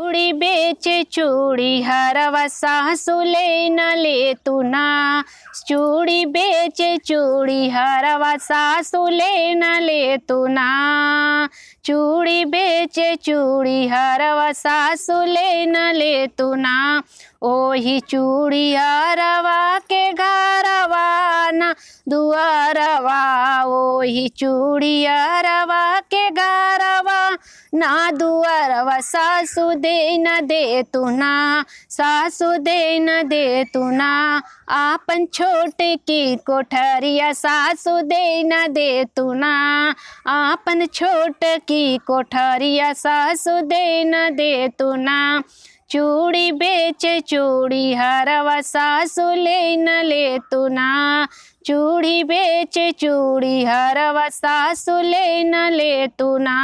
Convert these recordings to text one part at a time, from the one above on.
चूड़ी बेचे चूड़ी हरवा सासु ले न ले तू ना। चूड़ी बेचे चूड़ी हरवा सासु ले न ले तू ना। चूड़ी बेचे चूड़ी हरवा सासु ले न ले तू ना। ओही चूड़ी हरवा के घरवा ना दुआरवा। ओही चूड़ी हरवा के घरवा ना दुआरवा। सासु दे न दे तू ना। सासु दे न दे तू ना। आपन छोट की कोठरिया सासु दे न दे तू ना। आपन छोट की कोठरिया सासु दे न दे तू ना। चूड़ी बेचे चूड़ी हरवा सासु ले न ले तू ना। चूड़ी बेचे चूड़ी हरवा सासु ले न ले तू ना।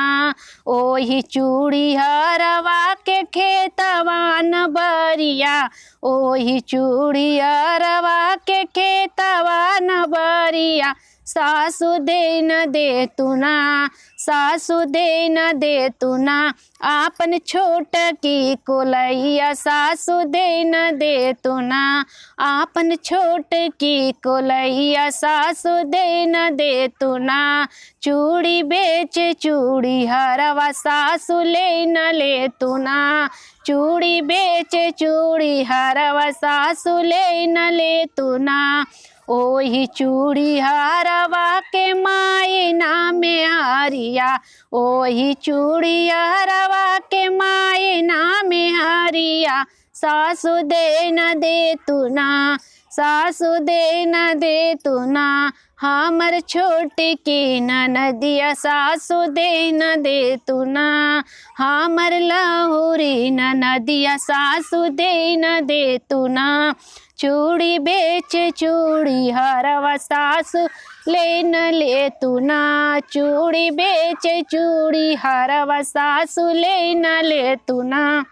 ओही चूड़ी हरवा के खेतवा न बरिया। ओही चूड़ी हरवा के खेतवा न बरिया। सासु दे न दे तू ना। सासु दे न दे तू ना। आपन छोट की कोलैया सासु दे न दे तू ना। आपन छोट की कोलैया सासु दे न दे तू ना। चूड़ी बेचे चूड़ी हरवा सासु ले न ले तू ना। चूड़ी बेचे चूड़ी हरवा सासु ले न ले तू ना। ओही चूड़ी हरवा के माई नामे हरिया। ओही चूड़ी हरवा के माई नामे हरिया। सासु दे न दे तू ना। सासु दे न दे तू ना। हमर छोट की ननदिया सासु दे न दे तू ना। हमर लहुरी ननदिया सासु दे न दे तू ना। चूड़ी बेचे चूड़ी हरवा सासु ले न ले तू ना। चूड़ी बेचे चूड़ी हरवा सासु ले न ले तू ना।